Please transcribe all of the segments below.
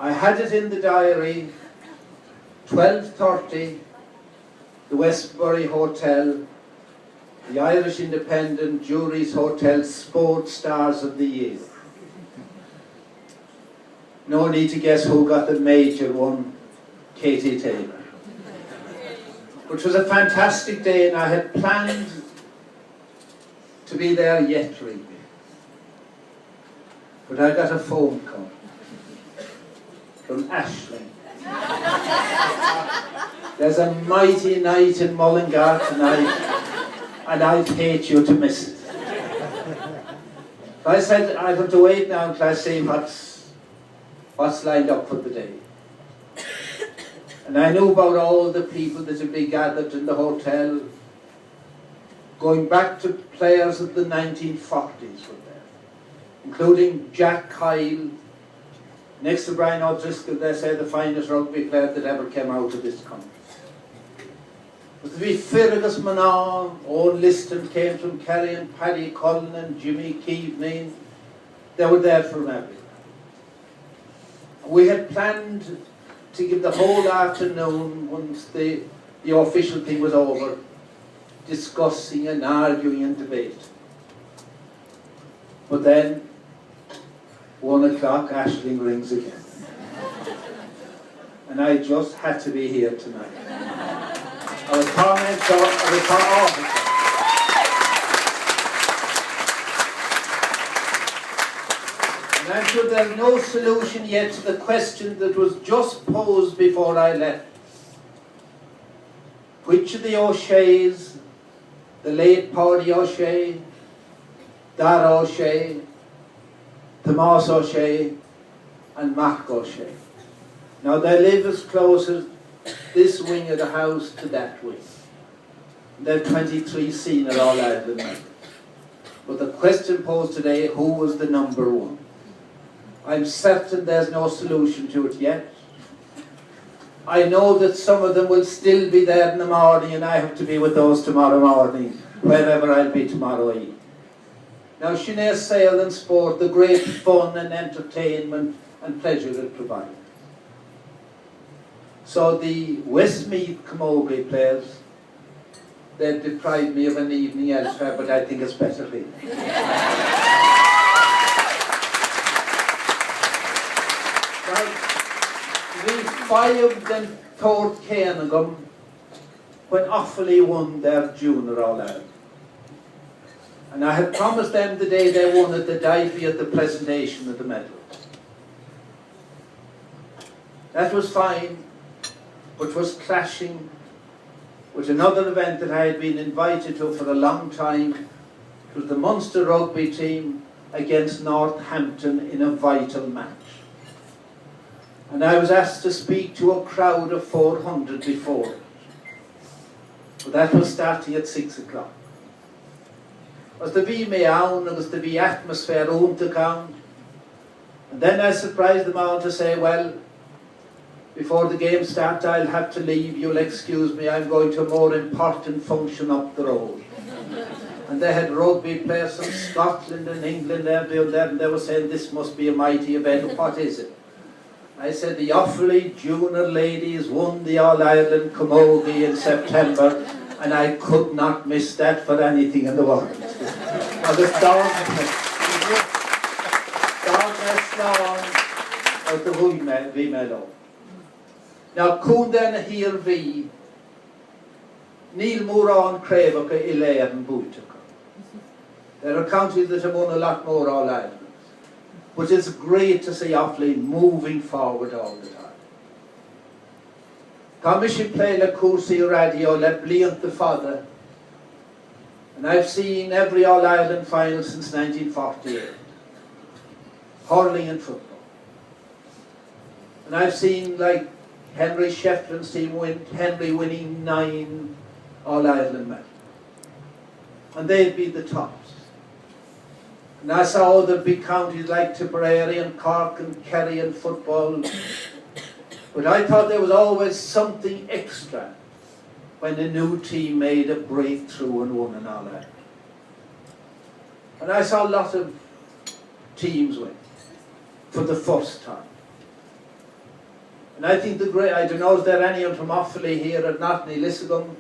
I had it in the diary, 12:30, the Westbury Hotel, the Irish Independent Jury's Hotel Sports Stars of the Year. No need to guess who got the major one, Katie Taylor. Which was a fantastic day, and I had planned to be there yet, really. But I got a phone call from Ashley. There's a mighty night in Mullingar tonight, and I'd hate you to miss it. I said, I'd have to wait now until I see what's lined up for the day. And I knew about all the people that would be gathered in the hotel, going back to players of the 1940s were there, including Jack Kyle, next to Brian O'Driscoll, they say the finest rugby player that ever came out of this country. But to be Fergus Manon, Owen Liston came from Kerry, and Paddy Cullen and Jimmy Keaveney, they were there from everywhere. We had planned to give the whole afternoon, once the official thing was over, discussing and arguing and debate. But then, 1 o'clock, Aisling rings again. And I just had to be here tonight. I was tormented, and I'm sure there's no solution yet to the question that was just posed before I left. Which of the O'Sheas, the late Paddy O'Shea, Dara O'Shea, Tomas O'Shea, and Mark O'Shea. Now they live as close as this wing of the house to that wing. They're 23 senior All-Ireland members. But the question posed today, who was the number one? I'm certain there's no solution to it yet. I know that some of them will still be there in the morning, and I have to be with those tomorrow morning, wherever I'll be tomorrow evening. Now, Sinead Sail and sport, the great fun and entertainment and pleasure it provides. So the Westmeath Camogie players, they've deprived me of an evening elsewhere, but I think it's better here. We fired them toward Cairngorm when Offaly won their junior All-Ireland. And I had promised them the day they won it that I'd be at the presentation of the medals. That was fine, but was clashing with another event that I had been invited to for a long time. It was the Munster rugby team against Northampton in a vital match. And I was asked to speak to a crowd of 400 before it. But that was starting at 6 o'clock. Was to be me own, it was to be atmosphere on to count. And then I surprised them all to say, well, before the game starts, I'll have to leave, you'll excuse me, I'm going to a more important function up the road. And they had rugby players from Scotland and England everywhere there, and they were saying, this must be a mighty event, what is it? I said, the Offaly junior ladies won the All-Ireland Camogie in September, and I could not miss that for anything in the world. I was down out the Wee Meadow. Now, Cúndan here vi Neil Moran Cravach Ilair and Búteach. There are counties that have won a lot more All-Ireland. But it's great to see Offaly moving forward all the time. Commission play la Cursi Radio, la Bliant the Father. And I've seen every All-Ireland final since 1948. Hurling and football. And I've seen, like, Henry Shefflin's team Henry winning 9 All-Ireland medals. And they'd be the tops. And I saw other big counties like Tipperary and Cork and Kerry and football. But I thought there was always something extra when a new team made a breakthrough and won an All-Ireland. And I saw a lot of teams went for the first time. And I think I don't know, is there anyone from Offaly here at Notney Lissagun?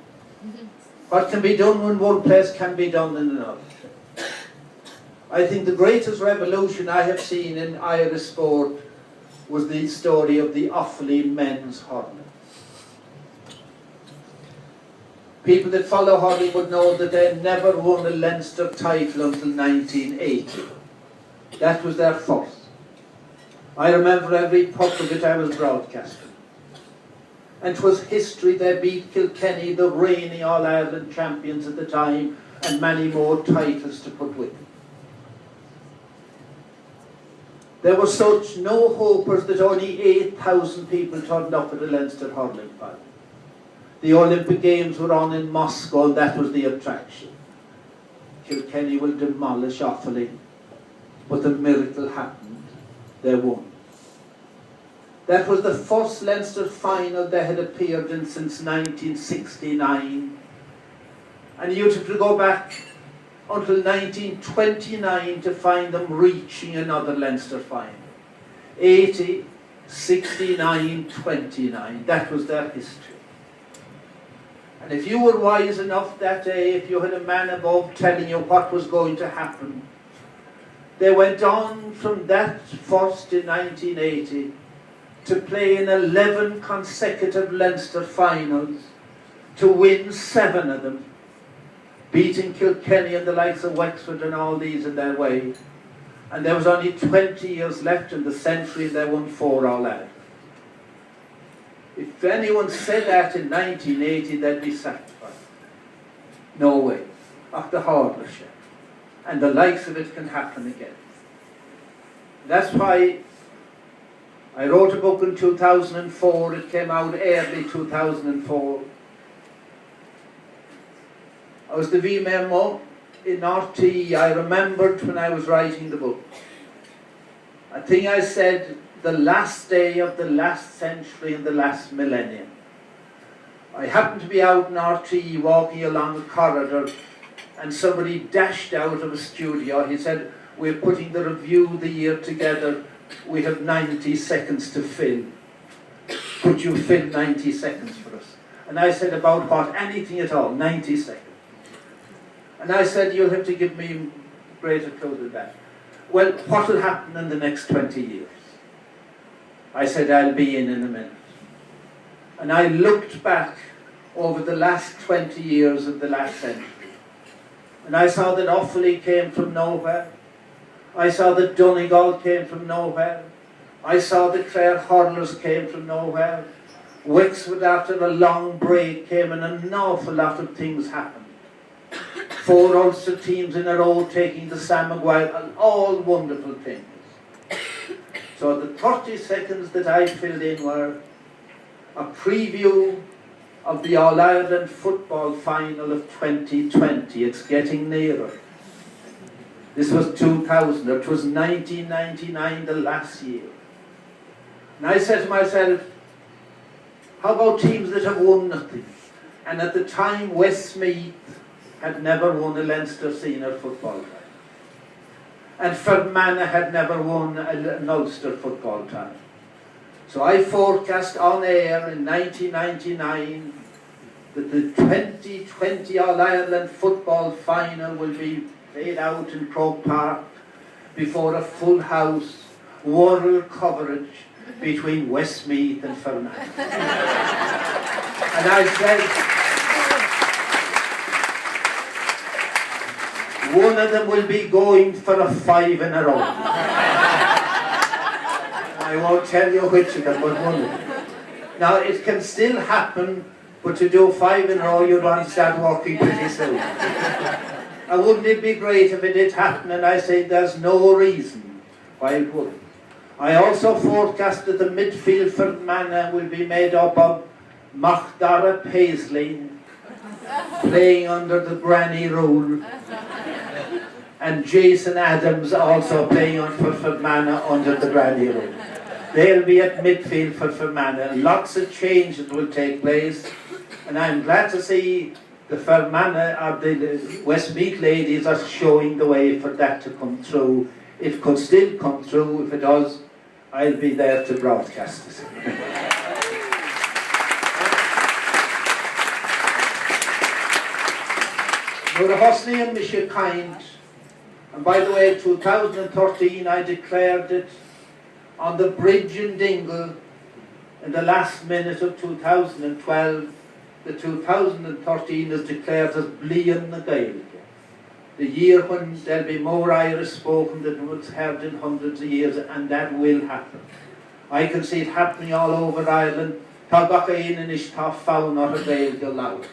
What can be done in one place can be done in another. I think the greatest revolution I have seen in Irish sport was the story of the Offaly men's hurling. People that follow hurling would know that they never won a Leinster title until 1980. That was their first. I remember every puck of it I was broadcasting. And 'twas history. They beat Kilkenny, the reigning All-Ireland champions at the time, and many more titles to put with it. There were such no hopers that only 8,000 people turned up at the Leinster hurling final. The Olympic Games were on in Moscow, and that was the attraction. Kilkenny will demolish Offaly, but the miracle happened. They won. That was the first Leinster final they had appeared in since 1969. And you'd have to go back until 1929 to find them reaching another Leinster final. 80, 69, 29. That was their history. And if you were wise enough that day, if you had a man above telling you what was going to happen, they went on from that first in 1980 to play in 11 consecutive Leinster finals, to win 7 of them, beating Kilkenny and the likes of Wexford and all these in their way. And there was only 20 years left in the century, and they won 4 All-Ireland. If anyone said that in 1980, they'd be satisfied. No way. After hardship. And the likes of it can happen again. That's why I wrote a book in 2004. It came out early 2004. I was the VMO in RTE. I remembered when I was writing the book. I think I said the last day of the last century and the last millennium. I happened to be out in RTE walking along a corridor, and somebody dashed out of a studio. He said, "We're putting the review of the year together. We have 90 seconds to fill. Could you fill 90 seconds for us?" And I said, "About what?" "Anything at all, 90 seconds." And I said, "You'll have to give me greater clue than that." "Well, what will happen in the next 20 years?" I said, "I'll be in a minute." And I looked back over the last 20 years of the last century. And I saw that Offaly came from nowhere. I saw that Donegal came from nowhere. I saw that Clare Hurlers came from nowhere. Wexford, after a long break, came, and an awful lot of things happened. 4 Ulster teams in a row taking the Sam Maguire, and all wonderful things. So the 30 seconds that I filled in were a preview of the All-Ireland football final of 2020. It's getting nearer. This was 2000, it was 1999, the last year. And I said to myself, how about teams that have won nothing? And at the time, Westmeath had never won a Leinster senior football tie. And Fermanagh had never won an Ulster football tie. So I forecast on air in 1999 that the 2020 All-Ireland football final will be played out in Croke Park before a full house, world coverage between Westmeath and Fermanagh. And I said, one of them will be going for a 5 in a row. I won't tell you which of them, but one of them. Now, it can still happen, but to do 5 in a row, you'd want to start walking pretty soon. And wouldn't it be great if it did happen? And I say there's no reason why it wouldn't. I also forecast that the midfield for Fermanagh will be made up of Muircheartaigh Paisley, playing under the granny rule, and Jason Adams also playing for Fermanagh under the granny rule. They'll be at midfield for Fermanagh. Lots of changes will take place, and I'm glad to see the Fermanagh or the Westmeath ladies are showing the way for that to come through it could still come through. If it does, I'll be there to broadcast it. Muircheartaigh and Muircheartaigh, and by the way, 2013 I declared it on the bridge in Dingle in the last minute of 2012. The 2013 is declared as Blian na Gaeilge, the year when there'll be more Irish spoken than was heard in hundreds of years, and that will happen. I can see it happening all over Ireland. Tá gacha in is tá fáin not a Gaeilge loud.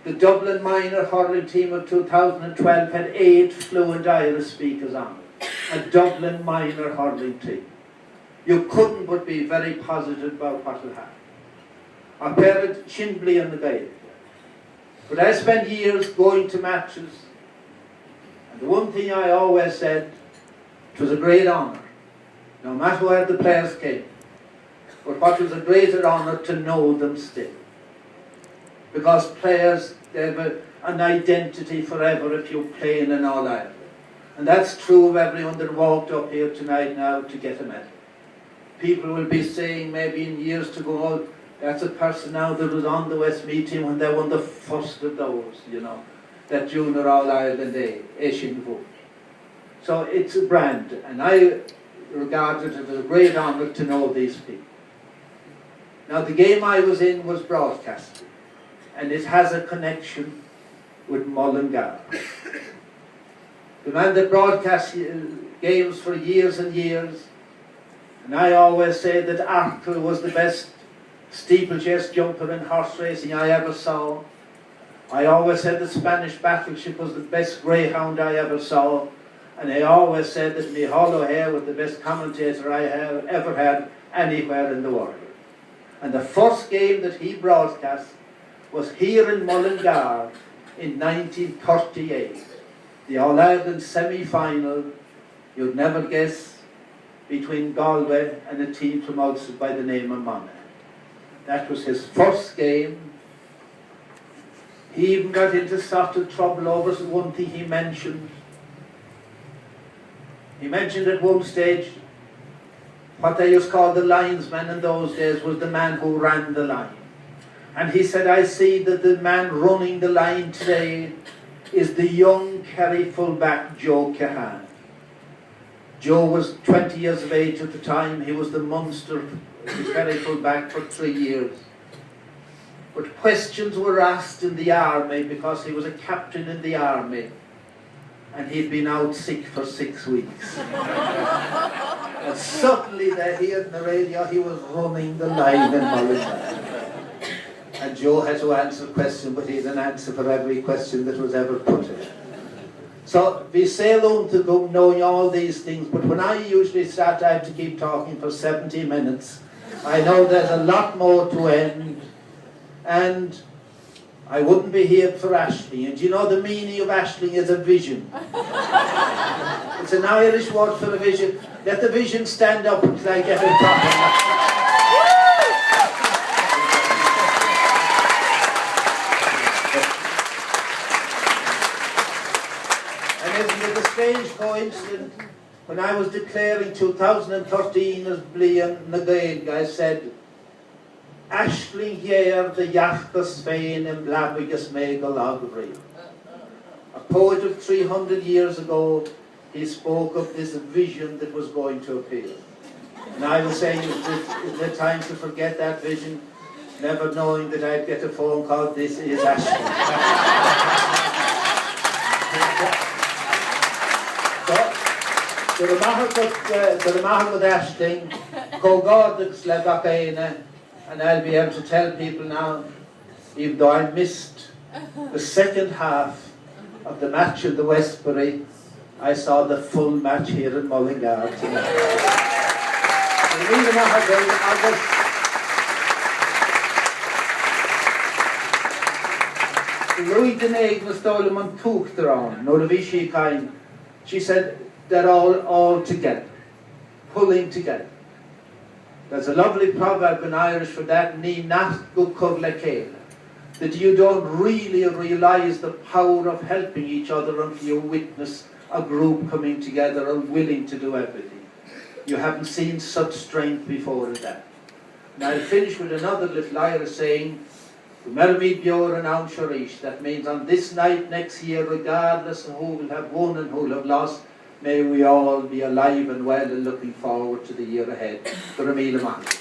The Dublin minor hurling team of 2012 had 8 fluent Irish speakers on it. A Dublin minor hurling team. You couldn't but be very positive about what will happen. I paired sin blian na Gaeilge. But I spent years going to matches, and the one thing I always said, it was a great honour, no matter where the players came, but what was a greater honour to know them still. Because players, they have an identity forever if you play in an All-Ireland. And that's true of everyone that walked up here tonight now to get a medal. People will be saying maybe in years to go, oh, that's a person now that was on the Westmeath team when they won the first of those, you know, that Junior All-Ireland Asian vote. So it's a brand, and I regarded it as a great honour to know these people. Now the game I was in was broadcasted, and it has a connection with Mullingar. The man that broadcast games for years and years, and I always say that Arkle was the best steeplechase jumper in horse racing I ever saw. I always said the Spanish battleship was the best greyhound I ever saw, and I always said that Micheál O'Hare was the best commentator I have ever had anywhere in the world. And the first game that he broadcast was here in Mullingar in 1938, the All-Ireland semi-final, you'd never guess, between Galway and a team from Ulster by the name of Monaghan. That was his first game. He even got into sort of trouble over one thing he mentioned. He mentioned at one stage what they used to call the linesman in those days was the man who ran the line. And he said, I see that the man running the line today is the young Kerry fullback Joe Cahan. Joe was 20 years of age at the time. He was the Munster Kerry fullback for 3 years. But questions were asked in the army because he was a captain in the army and he'd been out sick for 6 weeks. And suddenly they heard on the radio he was running the line in Mullingar. And Joe had to answer a question, but he had an answer for every question that was ever put in. So we sail on to go knowing all these things, but when I usually start, I have to keep talking for 70 minutes. I know there's a lot more to end, and I wouldn't be here for Ashling. And you know the meaning of Ashling is a vision. It's an Irish word for a vision. Let the vision stand up until I get it proper. Strange coincidence, when I was declaring 2013 as Blian na Gaeilge, I said, Ashling here the Yachtas Fein and Blabigus Megal Agri. A poet of 300 years ago, he spoke of this vision that was going to appear. And I was saying, is there time to forget that vision, never knowing that I'd get a phone call, this is Ashling. So the matter with Ashling, Cogardix le Gacaine, and I'll be able to tell people now, even though I missed the second half of the match in the Westbury, I saw the full match here in Mullingar tonight. Louis Denaig was stolen on Tuchtaron, no the Vichy kind. She said, they're all together, pulling together. There's a lovely proverb in Irish for that, ni nacht go curle, that you don't really realise the power of helping each other until you witness a group coming together and willing to do everything. You haven't seen such strength before in that. And I'll finish with another little Irish saying, Muircheartaigh Bior and Muircheartaigh. That means on this night next year, regardless of who will have won and who will have lost, may we all be alive and well and looking forward to the year ahead. Go to Míle Maith.